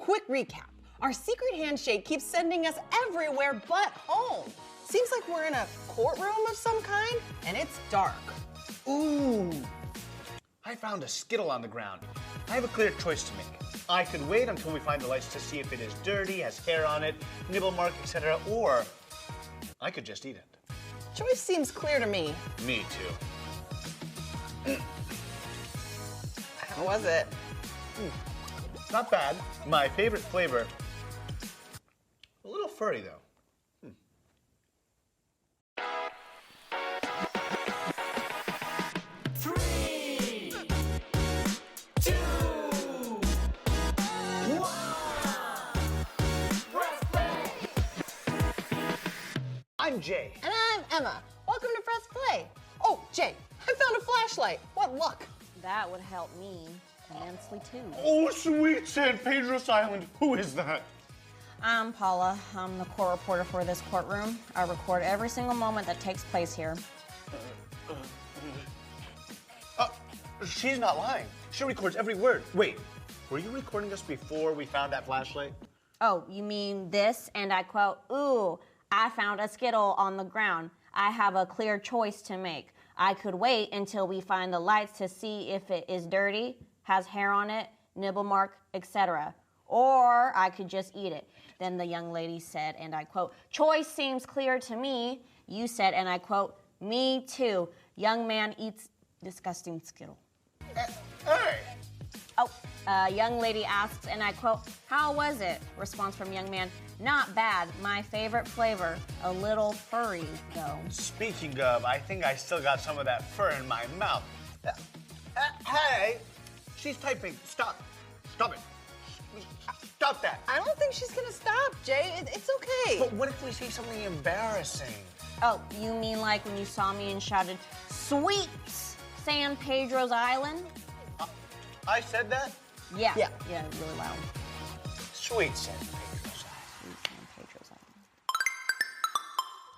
quick recap. Our secret handshake keeps sending us everywhere but home. Seems like we're in a courtroom of some kind, and it's dark. Ooh, I found a Skittle on the ground. I have a clear choice to make. I could wait until we find the lights to see if it is dirty, has hair on it, nibble mark, etc., or I could just eat it. Choice seems clear to me. Me too. How was it? Not bad. My favorite flavor. A little furry, though. I'm Jay. And I'm Emma. Welcome to Press Play. Oh, Jay, I found a flashlight. What luck. That would help me immensely too. Oh, sweet San Pedro's Island. Who is that? I'm Paula. I'm the court reporter for this courtroom. I record every single moment that takes place here. She's not lying. She records every word. Wait, were you recording us before we found that flashlight? Oh, you mean this? And I quote, "Ooh, I found a Skittle on the ground. I have a clear choice to make. I could wait until we find the lights to see if it is dirty, has hair on it, nibble mark, etc. Or I could just eat it." Then the young lady said, and I quote, "Choice seems clear to me." You said, and I quote, "Me too. Young man eats disgusting Skittle." Hey! Oh, young lady asks, and I quote, "How was it?" Response from young man, "Not bad. My favorite flavor. A little furry, though." Speaking of, I think I still got some of that fur in my mouth. Hey! She's typing. Stop. Stop it. Stop that. I don't think she's gonna stop, Jay. It's okay. But what if we see something embarrassing? Oh, you mean like when you saw me and shouted, "Sweet San Pedro's Island"? I said that? Yeah. Yeah. Yeah, really loud. Sweet San Pedro's Island. Sweet San Pedro's Island.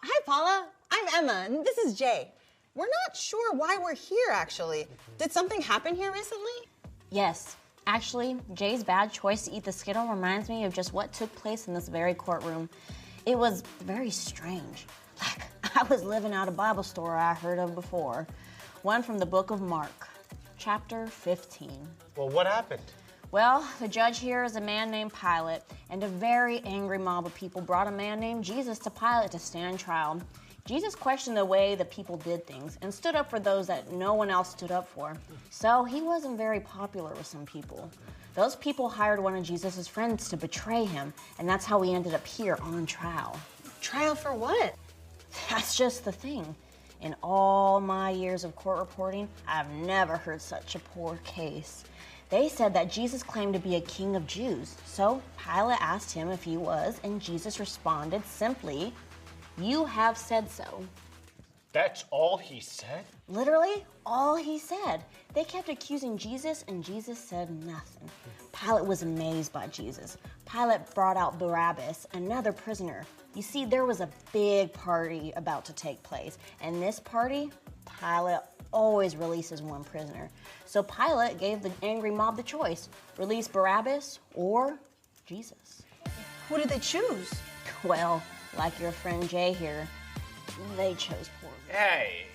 Hi, Paula. I'm Emma, and this is Jay. We're not sure why we're here, actually. Did something happen here recently? Yes. Actually, Jay's bad choice to eat the Skittle reminds me of just what took place in this very courtroom. It was very strange. Like, I was living out a Bible story I heard of before. One from the book of Mark, chapter 15. Well, what happened? Well, the judge here is a man named Pilate, and a very angry mob of people brought a man named Jesus to Pilate to stand trial. Jesus questioned the way the people did things and stood up for those that no one else stood up for. So he wasn't very popular with some people. Those people hired one of Jesus' friends to betray him, and that's how he ended up here on trial. Trial for what? That's just the thing. In all my years of court reporting, I've never heard such a poor case. They said that Jesus claimed to be a king of Jews. So Pilate asked him if he was, and Jesus responded simply, "You have said so." That's all he said? Literally, all he said. They kept accusing Jesus, and Jesus said nothing. Pilate was amazed by Jesus. Pilate brought out Barabbas, another prisoner. You see, there was a big party about to take place, and this party, Pilate always releases one prisoner. So Pilate gave the angry mob the choice: release Barabbas or Jesus. Who did they choose? Well, like your friend Jay here, they chose poor. Hey.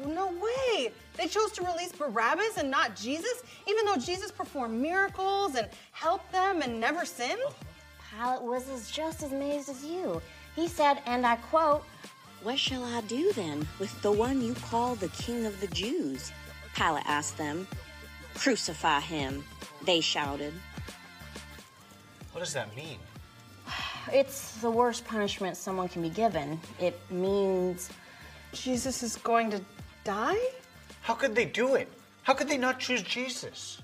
No way. They chose to release Barabbas and not Jesus, even though Jesus performed miracles and helped them and never sinned? Pilate was just as amazed as you. He said, and I quote, "What shall I do then with the one you call the King of the Jews?" Pilate asked them. "Crucify him," they shouted. What does that mean? It's the worst punishment someone can be given. It means Jesus is going to die? How could they do it? How could they not choose Jesus?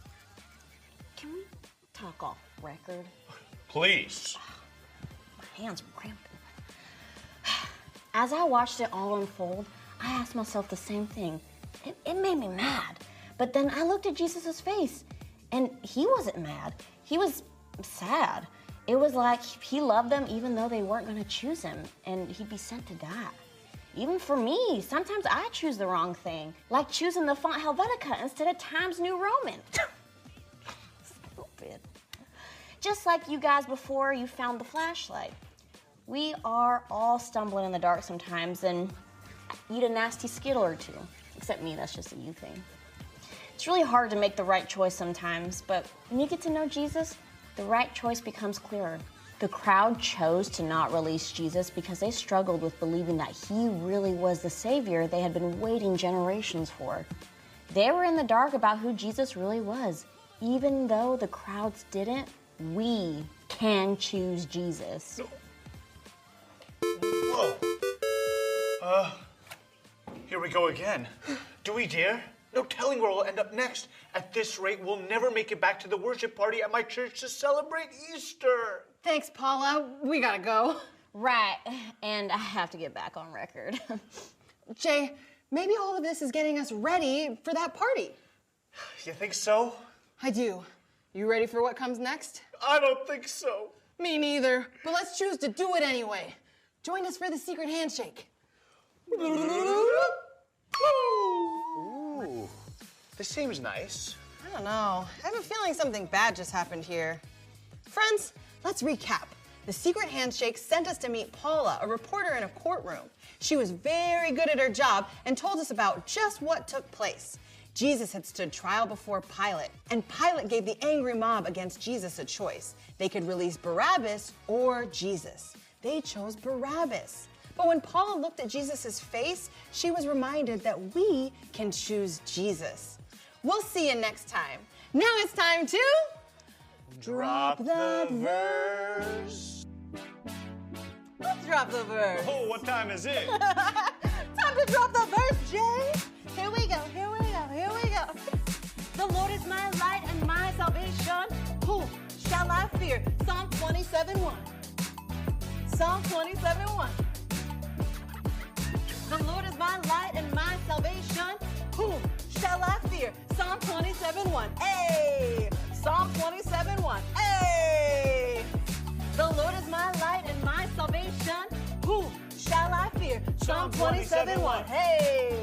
Can we talk off record? Please. My hands were cramping. As I watched it all unfold, I asked myself the same thing. It made me mad. But then I looked at Jesus' face, and he wasn't mad. He was sad. It was like he loved them even though they weren't going to choose him, and he'd be sent to die. Even for me, sometimes I choose the wrong thing, like choosing the font Helvetica instead of Times New Roman. Stupid. Just like you guys before you found the flashlight. We are all stumbling in the dark sometimes and eat a nasty Skittle or two. Except me, that's just a you thing. It's really hard to make the right choice sometimes, but when you get to know Jesus, the right choice becomes clearer. The crowd chose to not release Jesus because they struggled with believing that he really was the Savior they had been waiting generations for. They were in the dark about who Jesus really was. Even though the crowds didn't, we can choose Jesus. Whoa. Here we go again. Do we dare? No telling where we'll end up next. At this rate, we'll never make it back to the worship party at my church to celebrate Easter. Thanks, Paula. We gotta go. Right, and I have to get back on record. Jay, maybe all of this is getting us ready for that party. You think so? I do. You ready for what comes next? I don't think so. Me neither, but let's choose to do it anyway. Join us for the secret handshake. Ooh, this seems nice. I don't know. I have a feeling something bad just happened here. Friends, let's recap. The secret handshake sent us to meet Paula, a reporter in a courtroom. She was very good at her job and told us about just what took place. Jesus had stood trial before Pilate, and Pilate gave the angry mob against Jesus a choice. They could release Barabbas or Jesus. They chose Barabbas. But when Paula looked at Jesus' face, she was reminded that we can choose Jesus. We'll see you next time. Now it's time to Drop the verse. Let's drop the verse. Oh, what time is it? Time to drop the verse, Jay. Here we go, here we go, here we go. The Lord is my light and my salvation. Who shall I fear? Psalm 27:1. Psalm 27:1. The Lord is my light and my salvation. Who shall I fear? Psalm 27:1. Hey! Psalm 27:1. Hey! The Lord is my light and my salvation. Who shall I fear? Psalm 27:1. Hey!